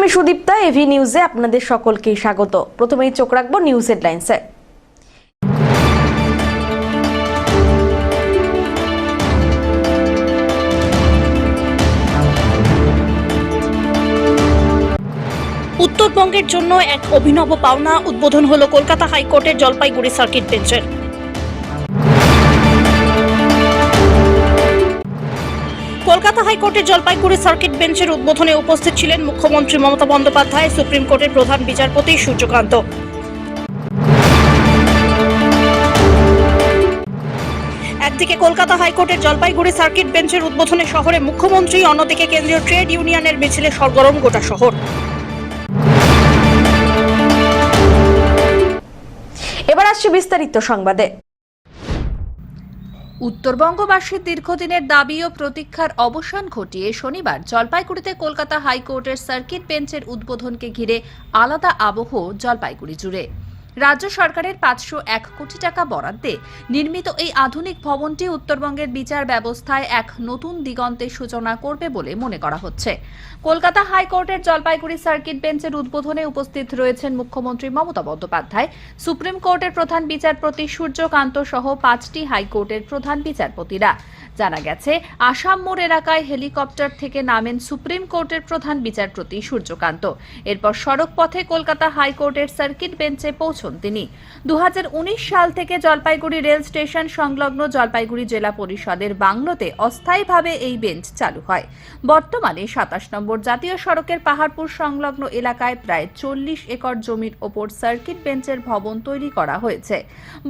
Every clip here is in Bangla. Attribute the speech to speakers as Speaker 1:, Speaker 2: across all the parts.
Speaker 1: আমি সুদীপ্তা, এভি নিউজে আপনাদের সকলকে স্বাগত। প্রথমেই চোখ রাখবো নিউজ হেডলাইন্সে।
Speaker 2: উত্তরবঙ্গের জন্য এক অভিনব পাওনা, উদ্বোধন হলো কলকাতা হাইকোর্টের জলপাইগুড়ি সার্কিট বেঞ্চের। কলকাতা হাইকোর্টের জলপাইগুড়ি সার্কিট বেঞ্চের উদ্বোধনে উপস্থিত ছিলেন মুখ্যমন্ত্রী মমতা বন্দ্যোপাধ্যায়, সুপ্রিম কোর্টের প্রধান বিচারপতি সূর্যকান্ত। একদিকে কলকাতা হাইকোর্টের জলপাইগুড়ি সার্কিট বেঞ্চের উদ্বোধনে শহরে মুখ্যমন্ত্রী, অন্যদিকে কেন্দ্রীয় ট্রেড ইউনিয়নের মিছিলে সরগরম গোটা শহর।
Speaker 1: এবার আসছে বিস্তারিত সংবাদে।
Speaker 3: উত্তরবঙ্গবাসীর দীর্ঘদিনের দাবি ও প্রতীক্ষার অবসান ঘটিয়ে শনিবার জলপাইগুড়িতে কলকাতা হাইকোর্টের সার্কিট বেঞ্চের উদ্বোধনকে ঘিরে আলাদা আবহ জলপাইগুড়ি জুড়ে। রাজ্য সরকারের 501 কোটি টাকা বরাদ্দে নির্মিত এই আধুনিক ভবনটি উত্তরবঙ্গের বিচার ব্যবস্থায় এক নতুন দিগন্তের সূচনা করবে বলে মনে করা হচ্ছে। কলকাতা হাইকোর্টের জলপাইগুড়ি সার্কিট বেঞ্চের উদ্বোধনে উপস্থিত রয়েছেন মুখ্যমন্ত্রী মমতা বন্দ্যোপাধ্যায়, সুপ্রিম কোর্টের প্রধান বিচারপতি সূর্যকান্ত সহ 5টি হাইকোর্টের প্রধান বিচারপতিরা। জানা গেছে, আসাম মোড় এলাকায় হেলিকপ্টার থেকে নামেন সুপ্রিম কোর্টের প্রধান বিচারপতি সূর্যকান্ত। এরপর সড়ক পথে কলকাতা হাইকোর্টের সার্কিট বেঞ্চে পৌঁছন তিনি। 2019 সাল থেকে জলপাইগুড়ি রেল স্টেশন সংলগ্ন জলপাইগুড়ি জেলা পরিষদের বাংলোতে অস্থায়ীভাবে এই বেঞ্চ চালু হয়। বর্তমানে 27 নম্বর জাতীয় সড়কের পাহাড়পুর সংলগ্ন এলাকায় প্রায় 40 একর জমির ওপর সার্কিট বেঞ্চের ভবন তৈরি করা হয়েছে।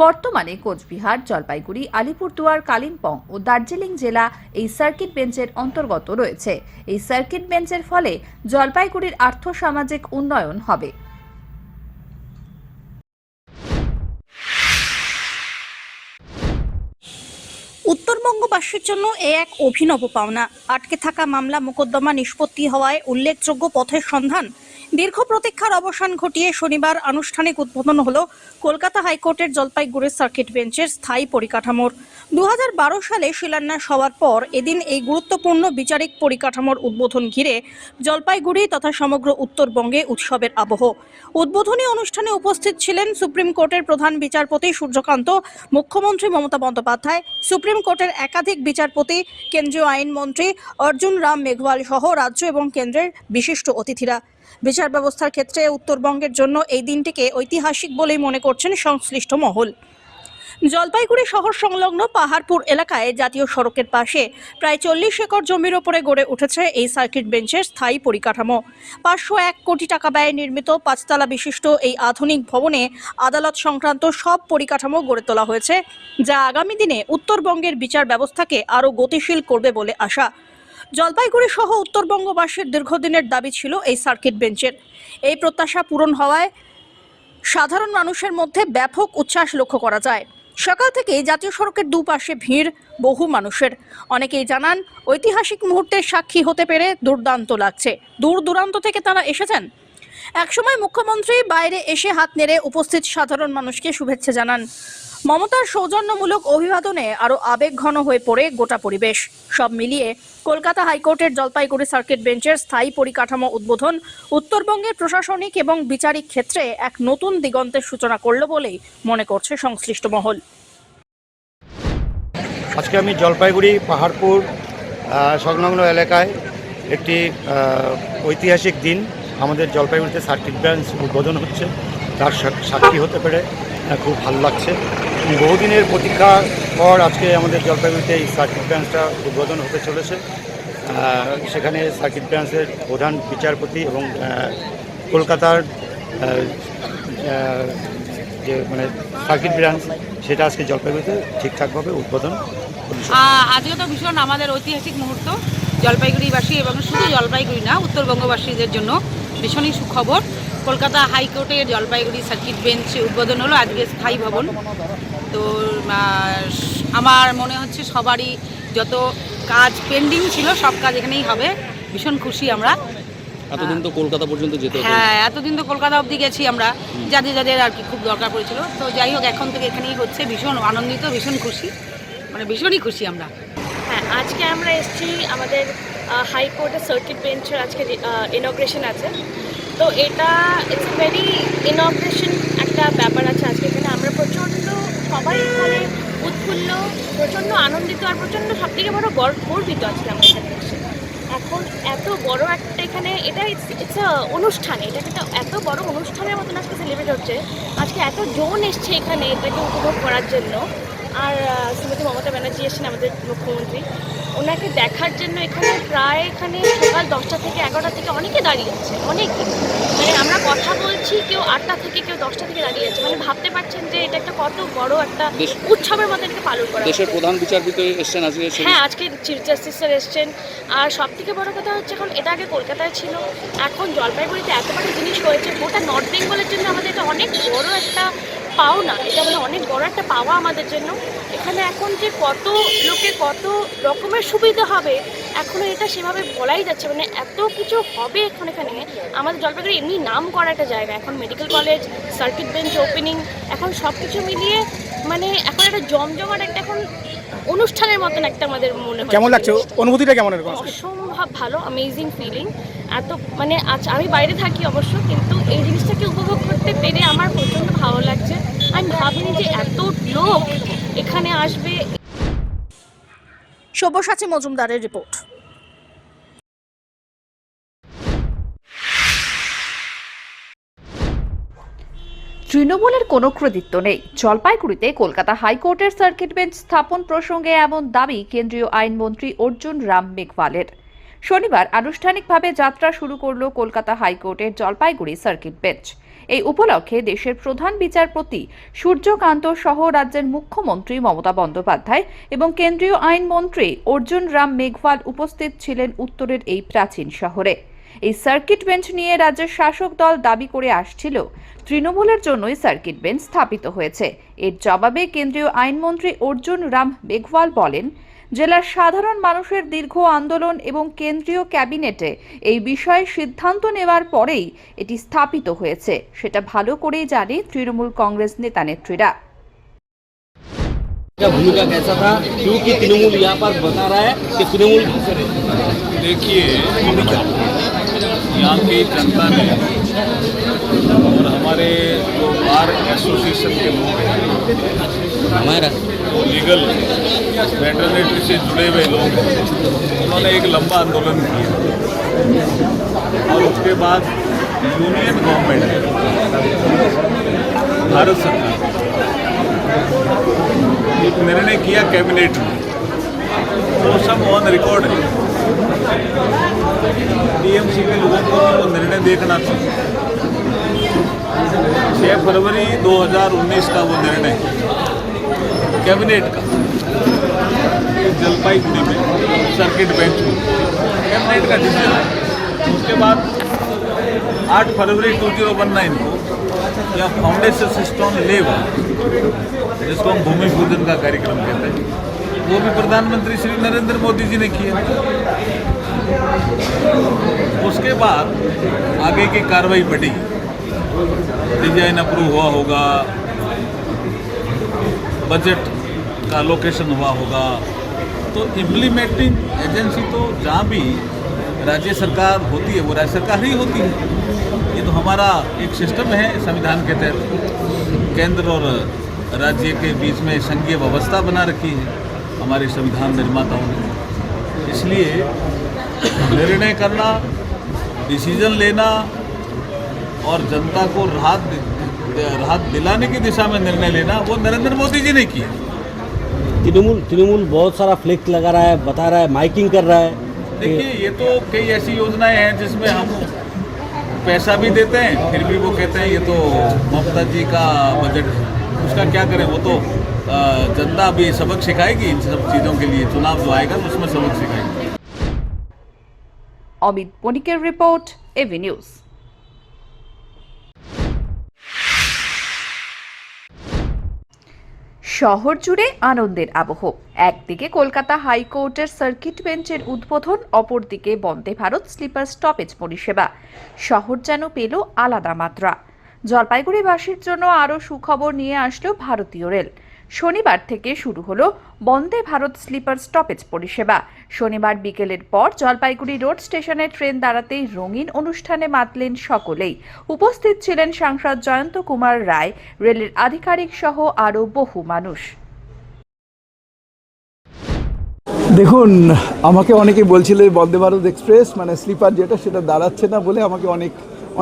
Speaker 3: বর্তমানে কোচবিহার, জলপাইগুড়ি, আলিপুরদুয়ার, কালিম্পং ও দার্জিলিং জেলা এই সার্কিট বেঞ্চের অন্তর্গত রয়েছে। এই সার্কিট বেঞ্চের ফলে জলপাইগুড়ির আর্থ-সামাজিক উন্নয়ন হবে।
Speaker 2: উত্তরবঙ্গবাসীর জন্য এ এক অভিনব পাওনা। আটকে থাকা মামলা মোকদ্দমা নিষ্পত্তি হওয়ায় উল্লেখযোগ্য পথের সন্ধান। দীর্ঘ প্রতীক্ষার অবসান ঘটিয়ে শনিবার আনুষ্ঠানিক উদ্বোধন হলো কলকাতা হাইকোর্টের জলপাইগুড়ি সার্কিট বেঞ্চের স্থায়ী পরিকাঠামোর। 2012 সালে শিলান্যাস হওয়ার পর এদিন এই গুরুত্বপূর্ণ বিচারিক পরিকাঠামোর উদ্বোধন ঘিরে জলপাইগুড়ি তথা সমগ্র উত্তরবঙ্গে উৎসবের আবহ। উদ্বোধনী অনুষ্ঠানে উপস্থিত ছিলেন সুপ্রিম কোর্টের প্রধান বিচারপতি সূর্যকান্ত, মুখ্যমন্ত্রী মমতা বন্দ্যোপাধ্যায়, সুপ্রিম কোর্টের একাধিক বিচারপতি, কেন্দ্রীয় আইনমন্ত্রী অর্জুন রাম মেঘওয়াল সহ রাজ্য এবং কেন্দ্রের বিশিষ্ট অতিথিরা। বিচার ব্যবস্থার ক্ষেত্রে উত্তরবঙ্গের জন্য এই দিনটিকে ঐতিহাসিক বলেই মনে করছেন সংশ্লিষ্ট মহল। জলপাইগুড়ি শহর সংলগ্ন পাহাড়পুর এলাকায় জাতীয় সড়কের পাশে প্রায় 40 একর জমির ওপরে গড়ে উঠেছে এই সার্কিট বেঞ্চের স্থায়ী পরিকাঠামো। 501 কোটি টাকা ব্যয়ে নির্মিত 5 তলা বিশিষ্ট এই আধুনিক ভবনে আদালত সংক্রান্ত সব পরিকাঠামো গড়ে তোলা হয়েছে, যা আগামী দিনে উত্তরবঙ্গের বিচার ব্যবস্থাকে আরও গতিশীল করবে বলে আশা। জলপাইগুড়ি সহ উত্তরবঙ্গবাসীর দীর্ঘদিনের দাবি ছিল এই সার্কিট বেঞ্চের। এই প্রত্যাশা পূরণ হওয়ায় সাধারণ মানুষের মধ্যে ব্যাপক উচ্ছ্বাস লক্ষ্য করা যায়। সকাল থেকেই জাতীয় সড়কের দুপাশে ভিড় বহু মানুষের। অনেকেই জানান, ঐতিহাসিক মুহূর্তের সাক্ষী হতে পেরে দুর্দান্ত লাগছে। দূর দূরান্ত থেকে তারা এসেছেন। একসময় মুখ্যমন্ত্রী বাইরে এসে হাত নেড়ে উপস্থিত সাধারণ মানুষকে শুভেচ্ছা জানান। মমতার সৌজন্যমূলক অভিবাদনে আরও আবেগঘন হয়ে পড়ে গোটা পরিবেশ। সব মিলিয়ে কলকাতা হাইকোর্টের জলপাইগুড়ি সার্কিট বেঞ্চের স্থায়ী পরিকাঠামো উদ্বোধন উত্তরবঙ্গের প্রশাসনিক এবং বিচারিক ক্ষেত্রে এক নতুন দিগন্তের সূচনা করল বলেই মনে করছে সংশ্লিষ্ট মহল।
Speaker 4: আজকে আমি জলপাইগুড়ি পাহাড়পুর সংলগ্ন এলাকায় একটি ঐতিহাসিক দিন। আমাদের জলপাইগুড়িতে সার্কিট বেঞ্চ উদ্বোধন হচ্ছে, তার সাক্ষী হতে পেরে খুব ভালো লাগছে। বহুদিনের প্রতীক্ষার পর আজকে আমাদের জলপাইগুড়িতে এই সার্কিট বেঞ্চটা উদ্বোধন হতে চলেছে। সেখানে সার্কিট বেঞ্চের প্রধান বিচারপতি এবং কলকাতার যে সার্কিট বেঞ্চ, সেটা আজকে জলপাইগুড়িতে ঠিকঠাকভাবে উদ্বোধন।
Speaker 5: আজকে তো ভীষণ আমাদের ঐতিহাসিক মুহূর্ত জলপাইগুড়িবাসী এবং শুধু জলপাইগুড়ি না, উত্তরবঙ্গবাসীদের জন্য ভীষণই সুখবর। কলকাতা হাইকোর্টের জলপাইগুড়ি সার্কিট বেঞ্চ উদ্বোধন হলো আজকে স্থায়ী ভবন। তো আমার মনে হচ্ছে সবারই যত কাজ পেন্ডিং ছিল সব কাজ এখানেই হবে। ভীষণ খুশি আমরা।
Speaker 6: এতদিন তো কলকাতা পর্যন্ত যেতে হবে।
Speaker 5: হ্যাঁ, এতদিন তো কলকাতা অবধি গেছি আমরা, যাদের যাদের আর কি খুব দরকার পড়েছিল। তো যাই হোক, এখন থেকে এখানেই হচ্ছে। ভীষণ আনন্দিত, ভীষণ খুশি, ভীষণই খুশি আমরা।
Speaker 7: হ্যাঁ, আজকে আমরা এসেছি আমাদের হাইকোর্টের সার্কিট বেঞ্চের আজকে ইনগ্রেশন আছে। তো এটা ইটস এ ভেরি ইনগ্রেশন একটা ব্যাপার আছে আজকে এখানে। আমরা প্রচণ্ড সবাই এখানে উৎফুল্ল, প্রচণ্ড আনন্দিত আর প্রচণ্ড সবথেকে বড় গর্বিত আজকে আমরা এখানে এসে। এখন এত বড় একটা এখানে এটা ইটস অনুষ্ঠান, এটা একটা এত বড় অনুষ্ঠানের মতন আজকে সেলিব্রেট হচ্ছে। আজকে এত জন এসছে এখানে এটাকে উপভোগ করার জন্য। আর শ্রীমতী মমতা ব্যানার্জি এসেছেন আমাদের মুখ্যমন্ত্রী, ওনাকে দেখার জন্য এখানে প্রায় এখানে সকাল 10টা থেকে 11টা থেকে অনেকে দাঁড়িয়ে আছে, অনেকে। মানে আমরা কথা বলছি, কেউ 8টা থেকে কেউ 10টা থেকে দাঁড়িয়ে আছে। মানে ভাবতে পারছেন যে এটা একটা কত বড় একটা উৎসবের মতো এটাকে পালন করা
Speaker 6: দেশের
Speaker 7: হচ্ছে।
Speaker 6: প্রধান বিচারপতি এসেছেন আজকে।
Speaker 7: হ্যাঁ, আজকে চিফ জাস্টিস স্যার এসছেন। আর সব থেকে বড় কথা হচ্ছে এখন এটা আগে কলকাতায় ছিল, এখন জলপাইগুড়িতে এত বড় জিনিস হয়েছে। গোটা নর্থ বেঙ্গলের জন্য আমাদের এটা অনেক বড় একটা পাওনা, এটা মানে অনেক বড় একটা পাওয়া আমাদের জন্য। এখানে এখন যে কত লোকে কত রকমের সুবিধা হবে এখনও এটা সেভাবে বলাই যাচ্ছে। মানে এত কিছু হবে এখন এখানে। আমাদের জলপাইগুড়ি এমনি নাম করা একটা জায়গা, এখন medical college, circuit bench opening, এখন সব কিছু মিলিয়ে মানে এখন একটা জমজমাট একটা এখন অনুষ্ঠানের মতন একটা আমাদের মনে হয়।
Speaker 8: কেমন লাগছে অনুভূতিটা, কেমন এরকম?
Speaker 7: অসম্ভব ভালো, অ্যামেজিং ফিলিং। এত মানে আজ আমি বাইরে থাকি অবশ্য, কিন্তু এই জিনিসটাকে উপভোগ করতে পেরে আমার প্রচণ্ড ভালো লাগছে। আমি ভাবিনি যে এত লোক এখানে আসবে।
Speaker 2: সব্যসাচী মজুমদারের রিপোর্ট।
Speaker 3: তৃণমূলের কোনো কৃতিত্ব নেই। জলপাইগুড়িতে কলকাতা হাইকোর্টের সার্কিট বেঞ্চ স্থাপন প্রসঙ্গে এমন দাবি কেন্দ্রীয় আইনমন্ত্রী অর্জুন রাম মেঘওয়ালের। শনিবার আনুষ্ঠানিকভাবে যাত্রা শুরু করল কলকাতা হাইকোর্টের জলপাইগুড়ি সার্কিট বেঞ্চ। এই উপলক্ষে দেশের প্রধান বিচারপতি সূর্যকান্ত সহ রাজ্যের মুখ্যমন্ত্রী মমতা বন্দ্যোপাধ্যায় এবং কেন্দ্রীয় আইনমন্ত্রী অর্জুন রাম মেঘওয়াল উপস্থিত ছিলেন উত্তরের এই প্রাচীন শহরে। এই সার্কিট বেঞ্চ নিয়ে রাজ্যের শাসক দল দাবি করে আসছিল তৃণমূলের জন্যই সার্কিট বেঞ্চ স্থাপিত হয়েছে। এর জবাবে কেন্দ্রীয় আইনমন্ত্রী অর্জুন রাম মেঘওয়াল বলেন, জেলার সাধারণ মানুষের দীর্ঘ আন্দোলন এবং কেন্দ্রীয় ক্যাবিনেটে এই বিষয়ে সিদ্ধান্ত নেওয়ার পরেই এটি স্থাপিত হয়েছে, সেটা ভালো করেই জানে তৃণমূল কংগ্রেস নেতা নেত্রীরা।
Speaker 6: भूमिका कैसा था, क्योंकि तृणमूल यहाँ पर बता रहा है कि तृणमूल
Speaker 9: देखिए, यहाँ की जनता ने और हमारे जो बार एसोसिएशन के लोग हैं,
Speaker 6: हमारा
Speaker 9: लीगल वेटरनरी से जुड़े हुए लोग हैं, उन्होंने एक लंबा आंदोलन किया और उसके बाद यूनियन गवर्नमेंट भारत सरकार एक निर्णय किया कैबिनेट में, वो सब ऑन रिकॉर्ड है। टीएमसी के लोगों को वो निर्णय देखना चाहिए। 6 फरवरी 2019 का वो निर्णय कैबिनेट का जलपाईगुड़ी में सर्किट बेंच में कैबिनेट का डिसीजन है। उसके बाद 8 फरवरी 2019 को या फाउंडेशन स्टोन लेवा, जिसको हम भूमि पूजन का कार्यक्रम कहते हैं, वो भी प्रधानमंत्री श्री नरेंद्र मोदी जी ने किया। उसके बाद आगे की कार्रवाई बढ़ी, डिजाइन अप्रूव हुआ होगा, बजट का लोकेशन हुआ होगा, तो इम्प्लीमेंटिंग एजेंसी तो जहाँ भी राज्य सरकार होती है वो राज्य सरकार ही होती है। ये तो हमारा एक सिस्टम है संविधान के तहत, केंद्र और राज्य के बीच में संघीय व्यवस्था बना रखी है हमारे संविधान निर्माताओं ने। इसलिए निर्णय करना, डिसीजन लेना और जनता को राहत दिलाने की दिशा में निर्णय लेना वो नरेंद्र मोदी जी ने किया।
Speaker 10: तृणमूल बहुत सारा फ्लेक्स लगा रहा है, बता रहा है, माइकिंग कर रहा है।
Speaker 9: देखिए, ये तो कई ऐसी योजनाएं हैं जिसमें हम पैसा भी देते हैं, फिर भी वो कहते हैं ये तो ममता जी का बजट है। उसका क्या करें, वो तो जनता भी सबक सिखाएगी इन सब चीज़ों के लिए। चुनाव जो आएगा उसमें सबक सिखाएगी।
Speaker 3: অমিত বণিকের রিপোর্ট, এভি নিউজ। শহর জুড়ে আনন্দের আবহ। একদিকে কলকাতা হাইকোর্টের সার্কিট বেঞ্চের উদ্বোধন, অপরদিকে বন্দে ভারত স্লিপার স্টপেজ পরিষেবা। শহর যেন পেল আলাদা মাত্রা। জলপাইগুড়িবাসীর জন্য আরও সুখবর নিয়ে আসলো ভারতীয় রেল। শনিবার থেকে শুরু হলো বন্দে ভারত স্লিপার স্টপেজ পরিষেবা। শনিবার বিকেলের পর জলপাইগুড়ি রোড স্টেশনে ট্রেন দাঁড়াতেই রঙিন অনুষ্ঠানে মাতলেন সকলেই। উপস্থিত ছিলেন সাংসদ জয়ন্ত কুমার রায়, রেলের আধিকারিক সহ আরও বহু মানুষ।
Speaker 11: দেখুন, আমাকে অনেকে বলছিল বন্দে ভারত এক্সপ্রেস মানে স্লিপার যেটা সেটা দাঁড়াচ্ছে না বলে আমাকে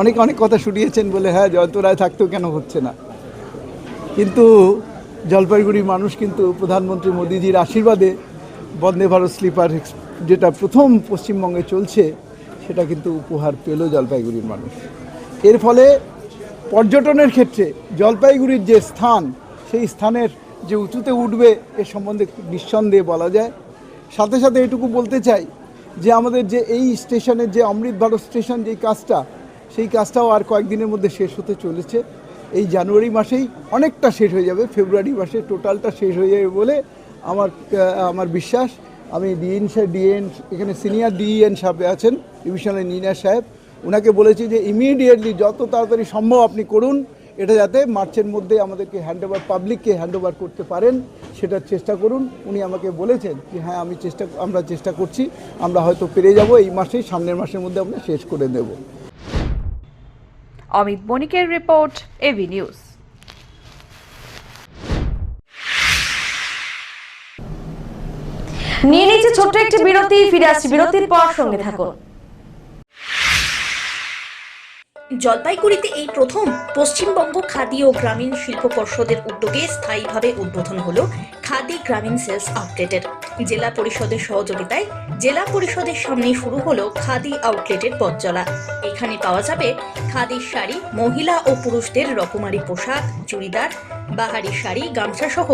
Speaker 11: অনেক কথা শুনিয়েছেন বলে হ্যাঁ জয়ন্ত রায় থাকতেও কেন হচ্ছে না। কিন্তু জলপাইগুড়ির মানুষ কিন্তু প্রধানমন্ত্রী মোদিজির আশীর্বাদে বন্দে ভারত স্লিপার যেটা প্রথম পশ্চিমবঙ্গে চলছে সেটা কিন্তু উপহার পেল জলপাইগুড়ির মানুষ। এর ফলে পর্যটনের ক্ষেত্রে জলপাইগুড়ির যে স্থান সেই স্থানের যে উঁচুতে উঠবে এ সম্বন্ধে নিঃসন্দেহে বলা যায়। সাথে সাথে এটুকু বলতে চাই যে আমাদের যে এই স্টেশনের যে অমৃত ভারত স্টেশন যেই কাজটা সেই কাজটাও আর কয়েকদিনের মধ্যে শেষ হতে চলেছে। এই জানুয়ারি মাসেই অনেকটা শেষ হয়ে যাবে, ফেব্রুয়ারি মাসে টোটালটা শেষ হয়ে যাবে বলে আমার বিশ্বাস। আমি ডিএন এখানে সিনিয়র ডিএন সাহেব আছেন, ডিভিশনাল ইঞ্জিনিয়ার সাহেব, ওনাকে বলেছি যে ইমিডিয়েটলি যত তাড়াতাড়ি সম্ভব আপনি করুন, এটা যাতে মার্চের মধ্যে আমাদেরকে পাবলিককে হ্যান্ডওভার করতে পারেন সেটার চেষ্টা করুন। উনি আমাকে বলেছেন যে হ্যাঁ আমরা চেষ্টা করছি, আমরা হয়তো পেরে যাব এই মাসেই, সামনের মাসের মধ্যে আমরা শেষ করে দেব।
Speaker 3: অমিত বণিকের রিপোর্ট, এভি নিউজ।
Speaker 1: নিয়ে নিচ্ছে ছোট্ট একটি বিরতি, ফিরে আসছি বিরতির পর, সঙ্গে থাকুন।
Speaker 2: জলপাইগুড়িতে এই প্রথম পশ্চিমবঙ্গ খাদি ও গ্রামীণ শিল্প পর্ষদের উদ্যোগে স্থায়ীভাবে উদ্বোধন হলো খাদি গ্রামীণ সেলস আউটলেটের। জেলা পরিষদের সহযোগিতায় জেলা পরিষদের সামনে শুরু হলো খাদি আউটলেটের পথচলা। এখানে পাওয়া যাবে খাদির শাড়ি, মহিলা ও পুরুষদের রকমারি পোশাক, চুড়িদার, বাহারি শাড়ি, গামছা সহ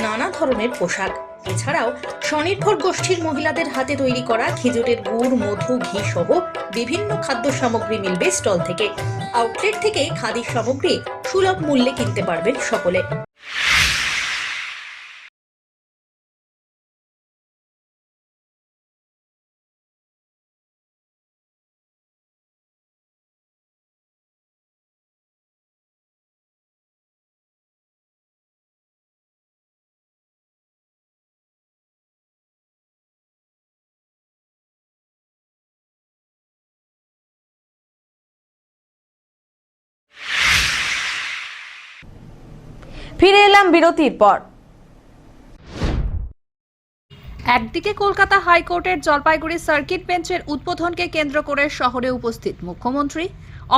Speaker 2: নানা ধরনের পোশাক। এছাড়াও স্বনির্ভর গোষ্ঠীর মহিলাদের হাতে তৈরি করা খেজুরের গুড়, মধু, ঘি সহ বিভিন্ন খাদ্য সামগ্রী মিলবে স্টল থেকে। আউটলেট থেকে খাদি সামগ্রী সুলভ মূল্যে কিনতে পারবেন সকলে।
Speaker 1: ফিরে এলাম বিরতির পর।
Speaker 3: একদিকে কলকাতা হাইকোর্টের জলপাইগুড়ি সার্কিট বেঞ্চের উদ্বোধনকে কেন্দ্র করে শহরে উপস্থিত মুখ্যমন্ত্রী,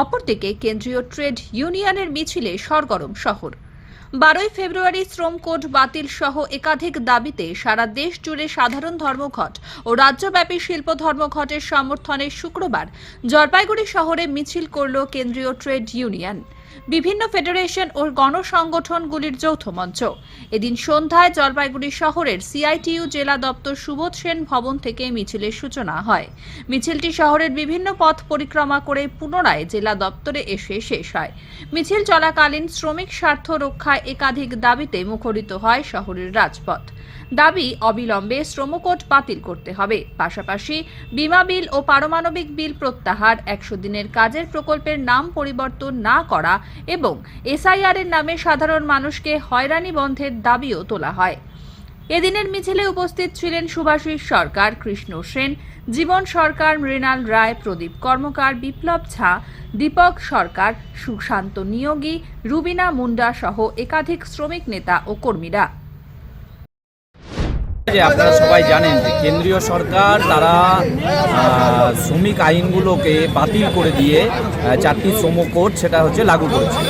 Speaker 3: অপরদিকে কেন্দ্রীয় ট্রেড ইউনিয়নের মিছিলে সরগরম শহর। 12 ফেব্রুয়ারি শ্রম কোড বাতিল সহ একাধিক দাবিতে সারা দেশ জুড়ে সাধারণ ধর্মঘট ও রাজ্যব্যাপী শিল্প ধর্মঘটের সমর্থনে শুক্রবার জলপাইগুড়ি শহরে মিছিল করল কেন্দ্রীয় ট্রেড ইউনিয়ন, বিভিন্ন ফেডারেশন ও গণসংগঠনগুলির যৌথ মঞ্চ। এদিন সন্ধ্যায় জলপাইগুড়ি শহরের সিআইটিইউ জেলা দপ্তর সুবোধ সেন ভবন থেকে মিছিলের সূচনা হয়। মিছিলটি শহরের বিভিন্ন পথ পরিক্রমা করে পুনরায় জেলা দপ্তরে এসে শেষ হয়। মিছিল চলাকালীন শ্রমিক স্বার্থ রক্ষায় একাধিক দাবিতে মুখরিত হয় শহরের রাজপথ। দাবি অবিলম্বে শ্রমকোড বাতিল করতে হবে, পাশাপাশি বিমা বিল ও পারমাণবিক বিল প্রত্যাহার, 100 দিনের কাজের প্রকল্পের নাম পরিবর্তন না করা এবং এসআইআর এর নামে সাধারণ মানুষকে হয়রানি বন্ধের দাবিও তোলা হয়। এদিনের মিছিলে উপস্থিত ছিলেন সুভাষিস সরকার, কৃষ্ণ সেন, জীবন সরকার, মৃণাল রায়, প্রদীপ কর্মকার, বিপ্লব ঝা, দীপক সরকার, সুশান্ত নিয়োগী, রুবিনা মুন্ডা সহ একাধিক শ্রমিক নেতা ও কর্মীরা।
Speaker 6: আপনারা সবাই জানেন যে কেন্দ্রীয় সরকার তারা শ্রমিক আইনগুলোকে বাতিল করে দিয়ে 4টি শ্রম কোড সেটা হচ্ছে লাগু করেছে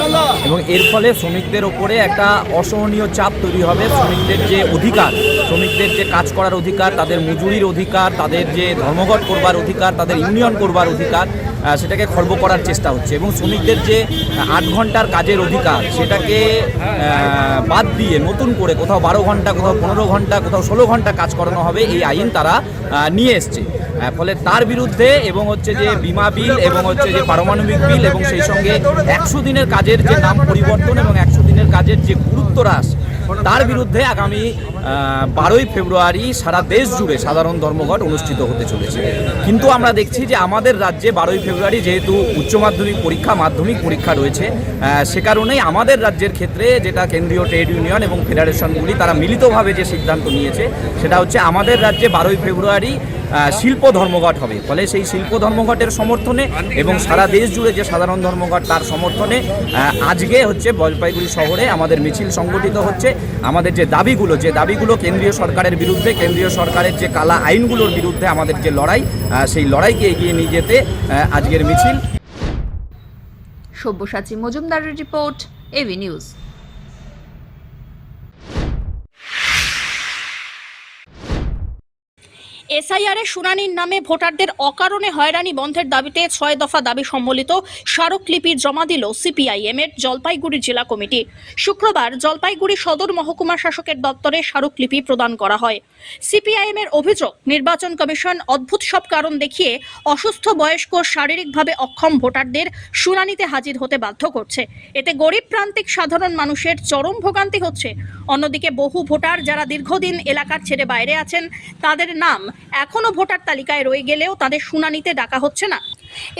Speaker 6: এবং এর ফলে শ্রমিকদের ওপরে একটা অসহনীয় চাপ তৈরি হবে। শ্রমিকদের যে অধিকার, শ্রমিকদের যে কাজ করার অধিকার, তাদের মজুরির অধিকার, তাদের যে ধর্মঘট করবার অধিকার, তাদের ইউনিয়ন করবার অধিকার, সেটাকে খর্ব করার চেষ্টা হচ্ছে এবং শ্রমিকদের যে 8 ঘন্টার কাজের অধিকার সেটাকে বাদ দিয়ে নতুন করে কোথাও 12 ঘন্টা, কোথাও 15 ঘন্টা, কোথাও 16 ঘন্টা কাজ করানো হবে, এই আইন তারা নিয়ে এসছে। ফলে তার বিরুদ্ধে এবং হচ্ছে যে বিমা বিল এবং হচ্ছে যে পারমাণবিক বিল এবং সেই সঙ্গে 100 দিনের কাজের যে নাম পরিবর্তন এবং 100 দিনের কাজের যে গুরুত্ব হ্রাস, তার বিরুদ্ধে আগামী 12ই ফেব্রুয়ারি সারা দেশ জুড়ে সাধারণ ধর্মঘট অনুষ্ঠিত হতে চলেছে। কিন্তু আমরা দেখছি যে আমাদের রাজ্যে 12ই ফেব্রুয়ারি যেহেতু উচ্চ মাধ্যমিক পরীক্ষা মাধ্যমিক পরীক্ষা রয়েছে, সে কারণেই আমাদের রাজ্যের ক্ষেত্রে যেটা কেন্দ্রীয় ট্রেড ইউনিয়ন এবং ফেডারেশনগুলি তারা মিলিতভাবে যে সিদ্ধান্ত নিয়েছে সেটা হচ্ছে আমাদের রাজ্যে 12ই ফেব্রুয়ারি শিল্প ধর্মঘট হবে। ফলে সেই শিল্প ধর্মঘটের সমর্থনে এবং সারা দেশ জুড়ে যে সাধারণ ধর্মঘট তার সমর্থনে আজকে হচ্ছে জলপাইগুড়ি শহরে আমাদের মিছিল সংগঠিত হচ্ছে। আমাদের যে দাবিগুলো কেন্দ্রীয় সরকারের বিরুদ্ধে, কেন্দ্রীয় সরকারের যে কালা আইনগুলোর বিরুদ্ধে আমাদের যে লড়াই, সেই লড়াইকে এগিয়ে নিয়ে যেতে আজকের মিছিল।
Speaker 3: সব্যসাচী মজুমদারের রিপোর্ট, এভি নিউজ।
Speaker 2: এসআইআর এর শুনানির নামে ভোটারদের অকারণে হয়রানি বন্ধের দাবিতে 6 দফা দাবি সম্বলিত স্মারকলিপি জমা দিল সিপিআইএম এর জলপাইগুড়ি জেলা কমিটি। শুক্রবার জলপাইগুড়ি সদর মহকুমা শাসকের দপ্তরে স্মারকলিপি প্রদান করা হয়। সিপিআইএম এর অভিযোগ, নির্বাচন কমিশন অদ্ভুত সব কারণ দেখিয়ে অসুস্থ বয়স্ক শারীরিকভাবে অক্ষম ভোটারদের শুনানিতে হাজির হতে বাধ্য করছে। এতে গরিব প্রান্তিক সাধারণ মানুষের চরম ভোগান্তি হচ্ছে। অন্যদিকে বহু ভোটার যারা দীর্ঘদিন এলাকার ছেড়ে বাইরে আছেন, তাদের নাম এখনো ভোটার তালিকায় রয়ে গেলেও তাদের শুনানিতে ডাকা হচ্ছে না।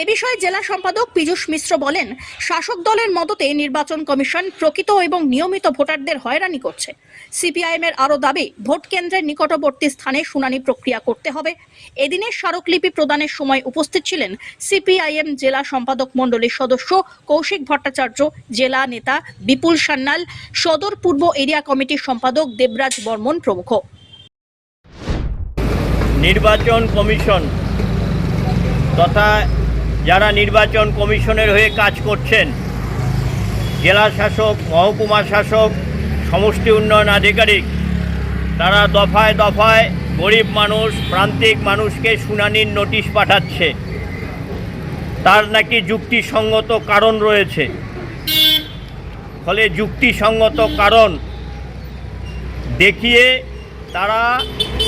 Speaker 2: এ বিষয়ে জেলা সম্পাদক পীযূষ মিশ্র বলেন, শাসক দলের মদতে নির্বাচন কমিশন প্রকৃত এবং নিয়মিত ভোটারদের হয়রানি করছে। সিপিআইএম এর আরও দাবি, ভোট কেন্দ্রের নিকটবর্তী স্থানে শুনানি প্রক্রিয়া করতে হবে। এদিনের স্মারকলিপি প্রদানের সময় উপস্থিত ছিলেন সিপিআইএম জেলা সম্পাদক মণ্ডলীর সদস্য কৌশিক ভট্টাচার্য, জেলা নেতা বিপুল সান্যাল, সদর পূর্ব এরিয়া কমিটির সম্পাদক দেবরাজ বর্মন প্রমুখ।
Speaker 12: নির্বাচন কমিশন তথা যারা নির্বাচন কমিশনের হয়ে কাজ করছেন, জেলা শাসক, মহকুমা শাসক, সমষ্টি উন্নয়ন আধিকারিক, তারা দফায় দফায় গরিব মানুষ, প্রান্তিক মানুষকে শুনানির নোটিশ পাঠাচ্ছে। তার নাকি যুক্তিসঙ্গত কারণ রয়েছে। ফলে যুক্তিসঙ্গত কারণ দেখিয়ে তারা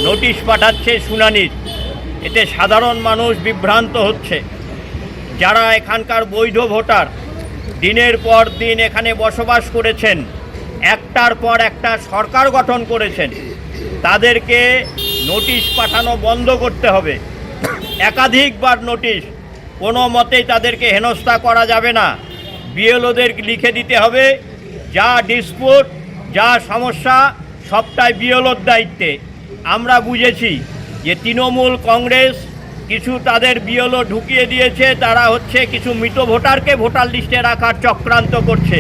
Speaker 12: নোটিশ পাঠাচ্ছে শুনানির। এতে সাধারণ মানুষ বিভ্রান্ত হচ্ছে। যারা এখানকার বৈধ ভোটার, দিনের পর দিন এখানে বসবাস করেছেন, একটার পর একটা সরকার গঠন করেছেন, তাদেরকে নোটিশ পাঠানো বন্ধ করতে হবে। একাধিকবার নোটিশ, কোনো মতেই তাদেরকে হেনস্থা করা যাবে না। বিএলওদের লিখে দিতে হবে যা ডিসপুট, যা সমস্যা সবটাই বিএলওর দায়িত্বে। আমরা বুঝেছি যে তৃণমূল কংগ্রেস কিছু তাদের বিএলও ঢুকিয়ে দিয়েছে, তারা হচ্ছে কিছু মৃত ভোটারকে ভোটার লিস্টে রাখার চক্রান্ত করছে।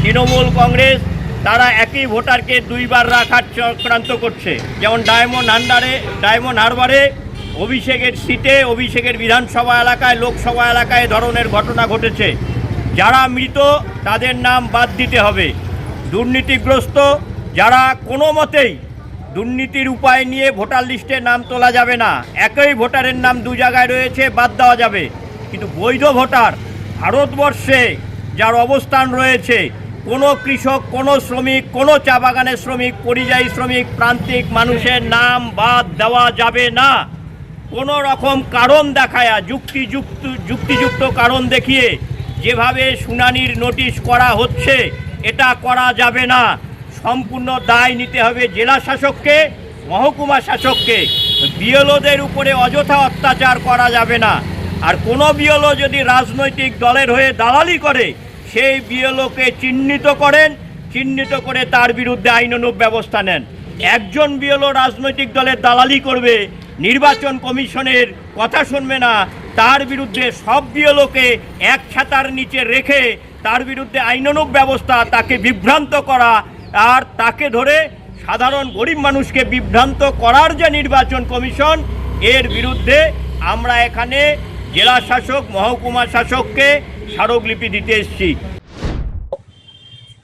Speaker 12: তৃণমূল কংগ্রেস তারা একই ভোটারকে দুইবার রাখার চক্রান্ত করছে। যেমন ডায়মন্ড হারবারে অভিষেকের সিটে, অভিষেকের বিধানসভা এলাকায়, লোকসভা এলাকায় ধরনের ঘটনা ঘটেছে। যারা মৃত তাদের নাম বাদ দিতে হবে। দুর্নীতিগ্রস্ত যারা কোনো মতেই দুর্নীতির উপায় নিয়ে ভোটার লিস্টে নাম তোলা যাবে না। একই ভোটারের নাম দু জায়গায় রয়েছে, বাদ দেওয়া যাবে। কিন্তু বৈধ ভোটার ভারতবর্ষে যার অবস্থান রয়েছে, কোনো কৃষক, কোনো শ্রমিক, কোনো চা বাগানের শ্রমিক, পরিযায়ী শ্রমিক, প্রান্তিক মানুষের নাম বাদ দেওয়া যাবে না। কোনো রকম কারণ দেখায়া, যুক্তিযুক্ত কারণ দেখিয়ে যেভাবে শুনানির নোটিশ করা হচ্ছে, এটা করা যাবে না। সম্পূর্ণ দায় নিতে হবে জেলা শাসককে, মহকুমা শাসককে। বিএলওদের উপরে অযথা অত্যাচার করা যাবে না। আর কোনো বিএলও যদি রাজনৈতিক দলের হয়ে দালালি করে, সেই বিএলওকে চিহ্নিত করে তার বিরুদ্ধে আইনানুগ ব্যবস্থা নেন। একজন বিএলও রাজনৈতিক দলের দালালি করবে, নির্বাচন কমিশনের কথা শুনবে না, তার বিরুদ্ধে সব বিএলওকে এক ছাতার নিচে রেখে তার বিরুদ্ধে আইনানুগ ব্যবস্থা, তাকে বিভ্রান্ত করা, আর তাকে ধরে সাধারণ গরিব মানুষকে বিভ্রান্ত করার যে নির্বাচন কমিশন, এর বিরুদ্ধে আমরা এখানে জেলা শাসক, মহকুমা শাসককে স্মারকলিপি দিতে এসেছি।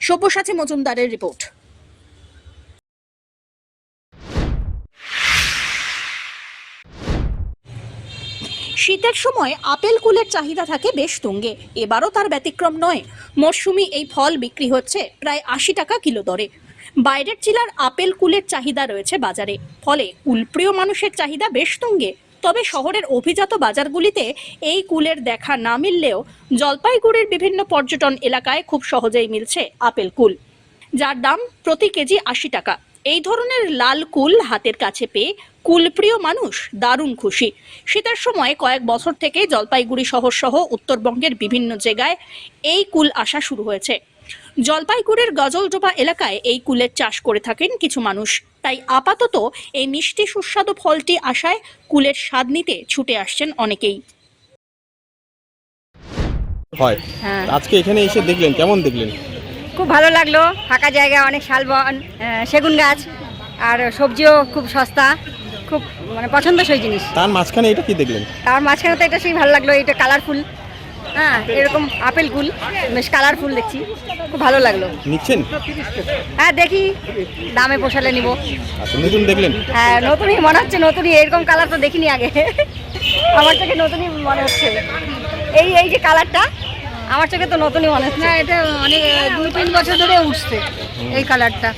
Speaker 2: সব্যসাচী মজুমদারের রিপোর্ট। শীতের সময় আপেল কুলের চাহিদা থাকে বেশ তুঙ্গে। এবারও তার ব্যতিক্রম নয়। মরশুমি এই ফল বিক্রি হচ্ছে প্রায় 80 টাকা কিলো দরে। বাইরের জেলার আপেল কুলের চাহিদা রয়েছে বাজারে, ফলে কুলপ্রিয় মানুষের চাহিদা বেশ তুঙ্গে। তবে শহরের অভিজাত বাজারগুলিতে এই কুলের দেখা না মিললেও জলপাইগুড়ির বিভিন্ন পর্যটন এলাকায় খুব সহজেই মিলছে আপেল কুল। যার দাম প্রতি কেজি 80 টাকা। এই ধরনের লাল কুল হাতের কাছে পেয়ে কুলপ্রিয় মানুষ দারুণ খুশি। শীতের সময় কয়েক বছর থেকে জলপাইগুড়ি শহর সহ উত্তরবঙ্গের বিভিন্ন জায়গায় এই কুল আসা শুরু হয়েছে। জলপাইগুড়ির গজলডোবা এলাকায় এই কুলের চাষ করে থাকেন কিছু মানুষ, তাই আপাতত এই মিষ্টি সুস্বাদু ফলটি আসায় কুলের স্বাদ নিতে ছুটে আসছেন অনেকেই।
Speaker 8: হয় আজকে এখানে এসে দেখলেন, কেমন দেখলেন?
Speaker 13: খুব ভালো লাগলো, ফাঁকা জায়গা, অনেক শালবন, সেগুন গাছ, আর সবজিও খুব সস্তা, খুব মানে পছন্দসই জিনিস।
Speaker 8: তার মাঝখানে এটা কি দেখলেন?
Speaker 13: তার মাঝখানে তো এটা সেই ভালো লাগলো, এটা কালারফুল, হ্যাঁ এরকম আপেল কুল বেশ কালারফুল দেখছি, খুব ভালো লাগলো।
Speaker 8: নিচ্ছেন?
Speaker 13: হ্যাঁ দেখি, দামে পোষালে নিব।
Speaker 8: আচ্ছা, নতুন দেখলেন?
Speaker 13: হ্যাঁ নতুনই মনে হচ্ছে, নতুনই, এরকম কালার তো দেখিনি আগে, আমার চোখে নতুনই মনে হচ্ছে। এই এই যে কালারটা আমার চোখে তো নতুনই মনে হচ্ছে।
Speaker 5: না, এটা অনেক 2-3 বছর ধরে উঠছে এই কালারটা।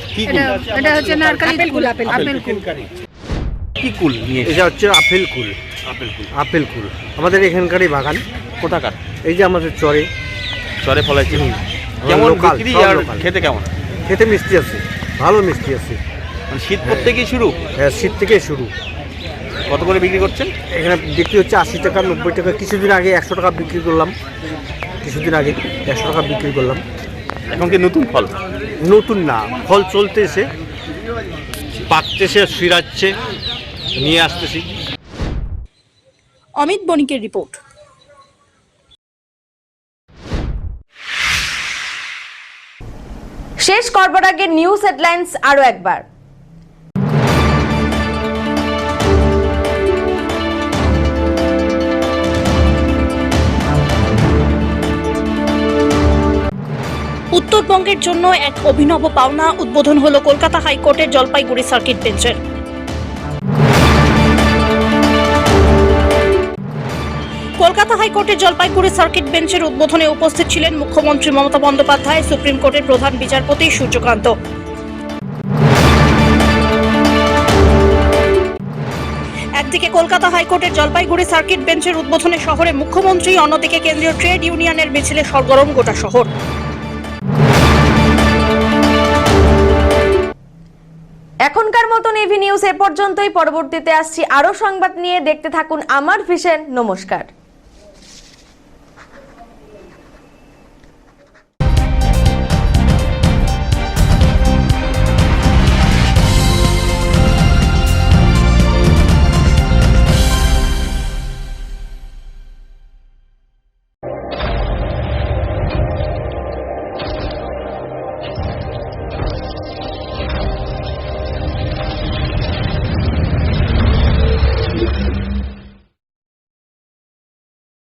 Speaker 5: এটা হচ্ছে নারকেল কুল, আপেল কুল।
Speaker 8: কি কুল নিয়ে?
Speaker 10: এটা হচ্ছে আপেল কুল। আপেল কুল আমাদের এখানকারই বাগান।
Speaker 8: কোথাকার?
Speaker 10: এই যে আমাদের চরে
Speaker 8: ফলাইছে। কেমন বিক্রি আর খেতে কেমন?
Speaker 10: খেতে মিষ্টি আছে, ভালো মিষ্টি আছে।
Speaker 8: মানে শীত থেকেই শুরু?
Speaker 10: হ্যাঁ, শীত থেকে শুরু।
Speaker 8: কত করে বিক্রি করছেন?
Speaker 10: এখানে বিক্রি হচ্ছে 80 টাকা, 90 টাকা। কিছুদিন আগে 100 টাকা বিক্রি করলাম, কিছুদিন আগে 100 টাকা বিক্রি করলাম।
Speaker 8: এখন কি নতুন ফল?
Speaker 10: নতুন না, ফল চলতেছে, পাকতেছে, ছিঁড়াচ্ছে, নিয়ে আসতেছি।
Speaker 2: অমিত বণিকের রিপোর্ট।
Speaker 1: শেষ করবার আগে নিউজ হেডলাইন্স আরো একবার।
Speaker 2: উত্তরবঙ্গের জন্য এক অভিনব পাওনা, উদ্বোধন হলো কলকাতা হাইকোর্টের জলপাইগুড়ি সার্কিট বেঞ্চের। কলকাতা হাইকোর্টের জলপাইগুড়ি সার্কিট বেঞ্চের উদ্বোধনে উপস্থিত ছিলেন মুখ্যমন্ত্রী মমতা বন্দ্যোপাধ্যায়, সুপ্রিম কোর্টের প্রধান বিচারপতি সূর্যকান্ত। একদিকে কলকাতা হাইকোর্টের জলপাইগুড়ি সার্কিট বেঞ্চের উদ্বোধনে শহরে মুখ্যমন্ত্রী, অন্যদিকে কেন্দ্রীয় ট্রেড ইউনিয়নের মিছিলে সরগরম গোটা শহর।
Speaker 1: এখনকার মতন এভি নিউজ এ পর্যন্তই। পরবর্তীতে আসছি আরো সংবাদ নিয়ে, দেখতে থাকুন আমার ভিশন। নমস্কার।